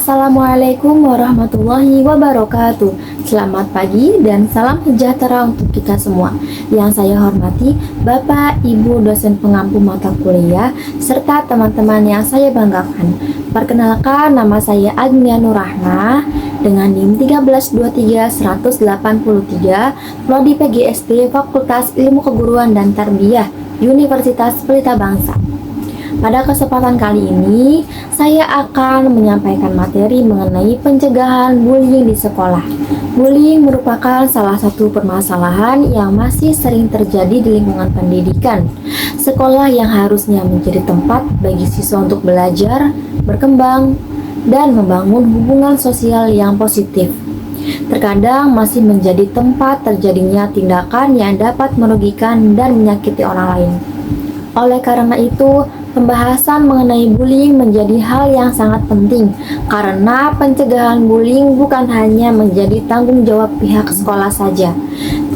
Assalamualaikum warahmatullahi wabarakatuh. Selamat pagi dan salam sejahtera untuk kita semua. Yang saya hormati Bapak, Ibu, dosen pengampu mata kuliah, serta teman-teman yang saya banggakan. Perkenalkan, nama saya Agnia Nurrahmah dengan NIM 1323183, Prodi PGSD Fakultas Ilmu Keguruan dan Tarbiyah, Universitas Pelita Bangsa. Pada kesempatan kali ini, saya akan menyampaikan materi mengenai pencegahan bullying di sekolah. Bullying merupakan salah satu permasalahan yang masih sering terjadi di lingkungan pendidikan. Sekolah yang harusnya menjadi tempat bagi siswa untuk belajar, berkembang, dan membangun hubungan sosial yang positif, terkadang masih menjadi tempat terjadinya tindakan yang dapat merugikan dan menyakiti orang lain. Oleh karena itu, pembahasan mengenai bullying menjadi hal yang sangat penting karena pencegahan bullying bukan hanya menjadi tanggung jawab pihak sekolah saja,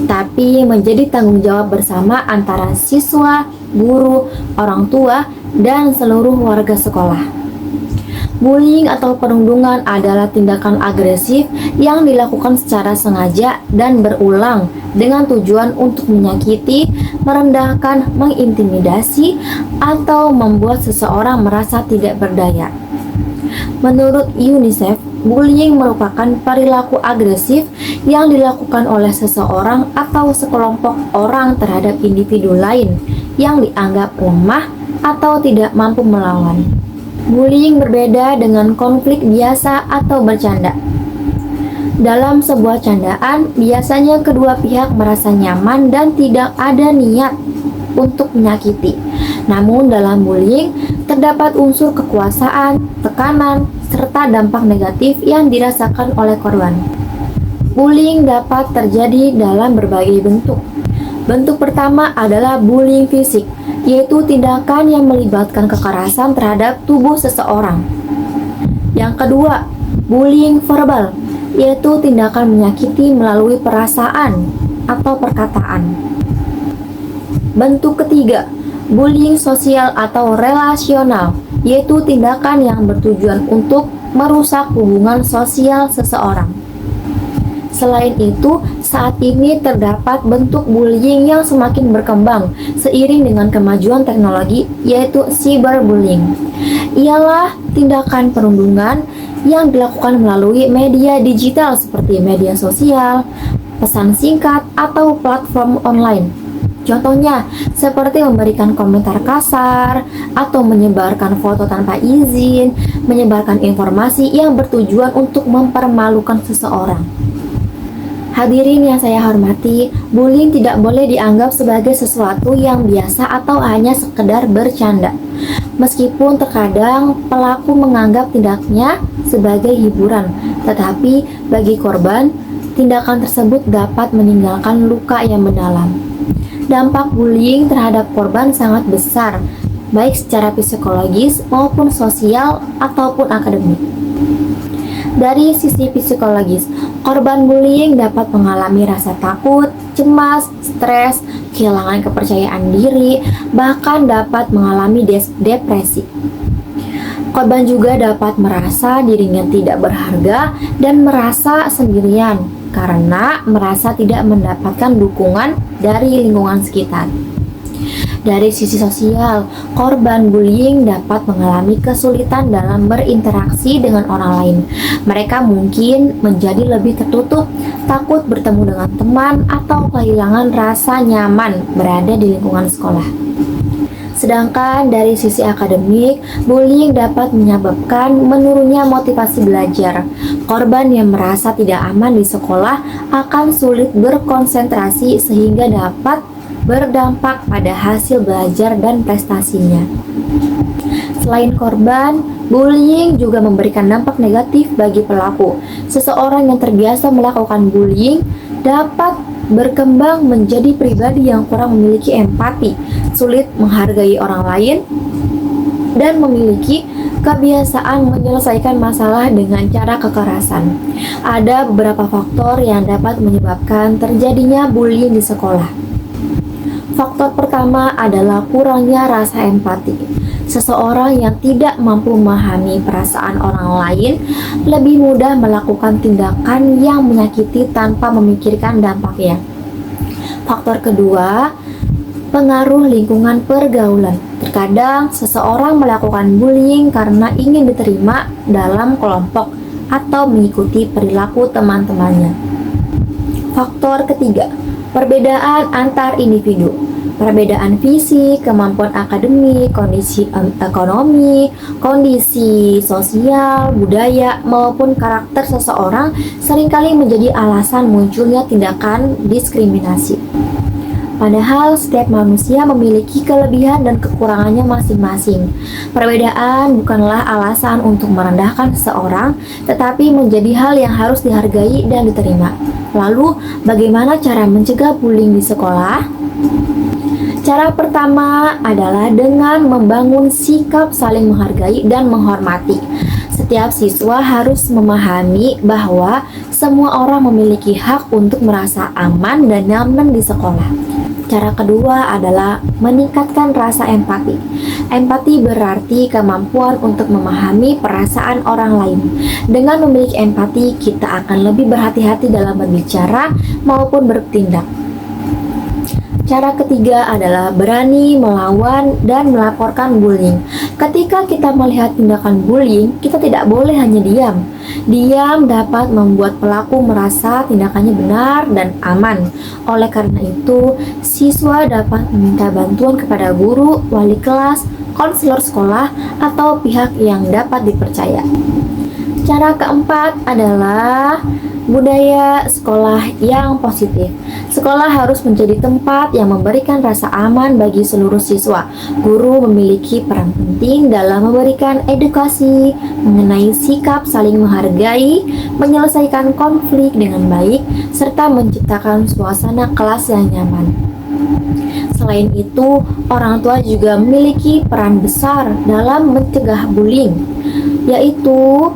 tapi menjadi tanggung jawab bersama antara siswa, guru, orang tua, dan seluruh warga sekolah. Bullying atau perundungan adalah tindakan agresif yang dilakukan secara sengaja dan berulang dengan tujuan untuk menyakiti, merendahkan, mengintimidasi, atau membuat seseorang merasa tidak berdaya. Menurut UNICEF, bullying merupakan perilaku agresif yang dilakukan oleh seseorang atau sekelompok orang terhadap individu lain yang dianggap lemah atau tidak mampu melawan. Bullying berbeda dengan konflik biasa atau bercanda. Dalam sebuah candaan, biasanya kedua pihak merasa nyaman dan tidak ada niat untuk menyakiti. Namun dalam bullying, terdapat unsur kekuasaan, tekanan, serta dampak negatif yang dirasakan oleh korban. Bullying dapat terjadi dalam berbagai bentuk. Bentuk pertama adalah bullying fisik, yaitu tindakan yang melibatkan kekerasan terhadap tubuh seseorang. Yang kedua, bullying verbal, yaitu tindakan menyakiti melalui perasaan atau perkataan. Bentuk ketiga, bullying sosial atau relasional, yaitu tindakan yang bertujuan untuk merusak hubungan sosial seseorang. Selain itu, saat ini terdapat bentuk bullying yang semakin berkembang seiring dengan kemajuan teknologi, yaitu cyberbullying. Ialah tindakan perundungan yang dilakukan melalui media digital seperti media sosial, pesan singkat, atau platform online. Contohnya, seperti memberikan komentar kasar, atau menyebarkan foto tanpa izin, menyebarkan informasi yang bertujuan untuk mempermalukan seseorang. Hadirin yang saya hormati, bullying tidak boleh dianggap sebagai sesuatu yang biasa atau hanya sekedar bercanda. Meskipun terkadang pelaku menganggap tindaknya sebagai hiburan, tetapi bagi korban, tindakan tersebut dapat meninggalkan luka yang mendalam. Dampak bullying terhadap korban sangat besar, baik secara psikologis maupun sosial ataupun akademik. Dari sisi psikologis, korban bullying dapat mengalami rasa takut, cemas, stres, kehilangan kepercayaan diri, bahkan dapat mengalami depresi. Korban juga dapat merasa dirinya tidak berharga dan merasa sendirian karena merasa tidak mendapatkan dukungan dari lingkungan sekitar. Dari sisi sosial, korban bullying dapat mengalami kesulitan dalam berinteraksi dengan orang lain. Mereka mungkin menjadi lebih tertutup, takut bertemu dengan teman, atau kehilangan rasa nyaman berada di lingkungan sekolah. Sedangkan dari sisi akademik, bullying dapat menyebabkan menurunnya motivasi belajar. Korban yang merasa tidak aman di sekolah akan sulit berkonsentrasi sehingga dapat berdampak pada hasil belajar dan prestasinya. Selain korban, bullying juga memberikan dampak negatif bagi pelaku. Seseorang yang terbiasa melakukan bullying dapat berkembang menjadi pribadi yang kurang memiliki empati, sulit menghargai orang lain, dan memiliki kebiasaan menyelesaikan masalah dengan cara kekerasan. Ada beberapa faktor yang dapat menyebabkan terjadinya bullying di sekolah. Faktor pertama adalah kurangnya rasa empati. Seseorang yang tidak mampu memahami perasaan orang lain lebih mudah melakukan tindakan yang menyakiti tanpa memikirkan dampaknya. Faktor kedua, pengaruh lingkungan pergaulan. Terkadang seseorang melakukan bullying karena ingin diterima dalam kelompok atau mengikuti perilaku teman-temannya. Faktor ketiga, perbedaan antar individu. Perbedaan fisik, kemampuan akademik, kondisi ekonomi, kondisi sosial, budaya, maupun karakter seseorang seringkali menjadi alasan munculnya tindakan diskriminasi. Padahal setiap manusia memiliki kelebihan dan kekurangannya masing-masing. Perbedaan bukanlah alasan untuk merendahkan seseorang, tetapi menjadi hal yang harus dihargai dan diterima. Lalu, bagaimana cara mencegah bullying di sekolah? Cara pertama adalah dengan membangun sikap saling menghargai dan menghormati. Setiap siswa harus memahami bahwa semua orang memiliki hak untuk merasa aman dan nyaman di sekolah. Cara kedua adalah meningkatkan rasa empati. Empati berarti kemampuan untuk memahami perasaan orang lain. Dengan memiliki empati, kita akan lebih berhati-hati dalam berbicara maupun bertindak. Cara ketiga adalah berani melawan dan melaporkan bullying. Ketika kita melihat tindakan bullying, kita tidak boleh hanya diam. Diam dapat membuat pelaku merasa tindakannya benar dan aman. Oleh karena itu, siswa dapat meminta bantuan kepada guru, wali kelas, konselor sekolah, atau pihak yang dapat dipercaya. Cara keempat adalah budaya sekolah yang positif. Sekolah harus menjadi tempat yang memberikan rasa aman bagi seluruh siswa. Guru memiliki peran penting dalam memberikan edukasi mengenai sikap saling menghargai, menyelesaikan konflik dengan baik, serta menciptakan suasana kelas yang nyaman. Selain itu, orang tua juga memiliki peran besar dalam mencegah bullying, yaitu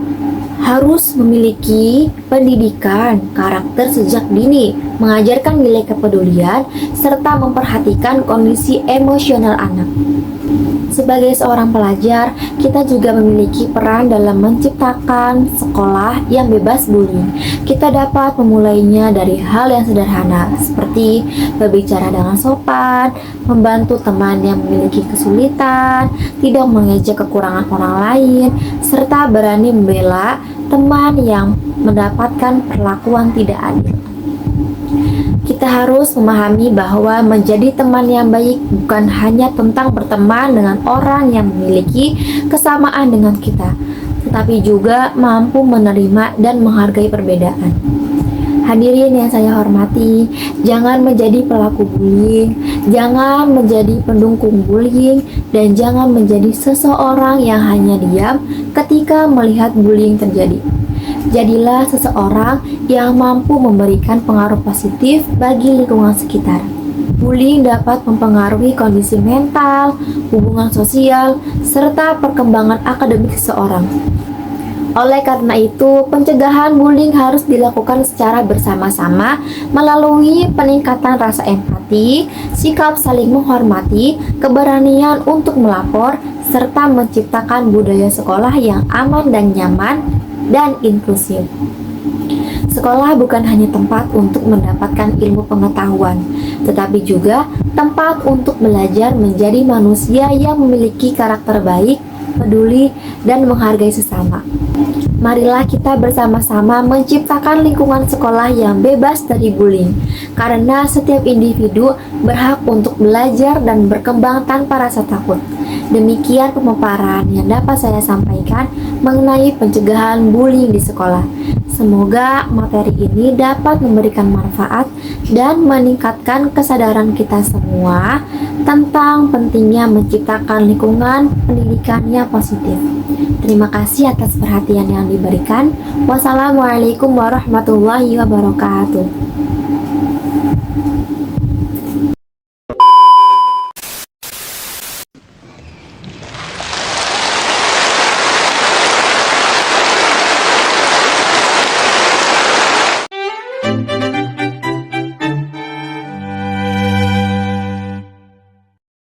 harus memiliki pendidikan karakter sejak dini, mengajarkan nilai kepedulian, serta memperhatikan kondisi emosional anak. Sebagai seorang pelajar, kita juga memiliki peran dalam menciptakan sekolah yang bebas bullying. Kita dapat memulainya dari hal yang sederhana, seperti berbicara dengan sopan, membantu teman yang memiliki kesulitan, tidak mengejek kekurangan orang lain, serta berani membela teman yang mendapatkan perlakuan tidak adil. Kita harus memahami bahwa menjadi teman yang baik bukan hanya tentang berteman dengan orang yang memiliki kesamaan dengan kita, tetapi juga mampu menerima dan menghargai perbedaan. Hadirin yang saya hormati, jangan menjadi pelaku bullying, jangan menjadi pendukung bullying, dan jangan menjadi seseorang yang hanya diam ketika melihat bullying terjadi. Jadilah seseorang yang mampu memberikan pengaruh positif bagi lingkungan sekitar. Bullying dapat mempengaruhi kondisi mental, hubungan sosial, serta perkembangan akademik seseorang. Oleh karena itu, pencegahan bullying harus dilakukan secara bersama-sama melalui peningkatan rasa empati, sikap saling menghormati, keberanian untuk melapor, serta menciptakan budaya sekolah yang aman dan nyaman dan inklusif. Sekolah bukan hanya tempat untuk mendapatkan ilmu pengetahuan, tetapi juga tempat untuk belajar menjadi manusia yang memiliki karakter baik, peduli, dan menghargai sesama. Marilah kita bersama-sama menciptakan lingkungan sekolah yang bebas dari bullying, karena setiap individu berhak untuk belajar dan berkembang tanpa rasa takut. Demikian pemaparan yang dapat saya sampaikan mengenai pencegahan bullying di sekolah. Semoga materi ini dapat memberikan manfaat dan meningkatkan kesadaran kita semua tentang pentingnya menciptakan lingkungan pendidikan yang positif. Terima kasih atas perhatian yang diberikan. Wassalamualaikum warahmatullahi wabarakatuh.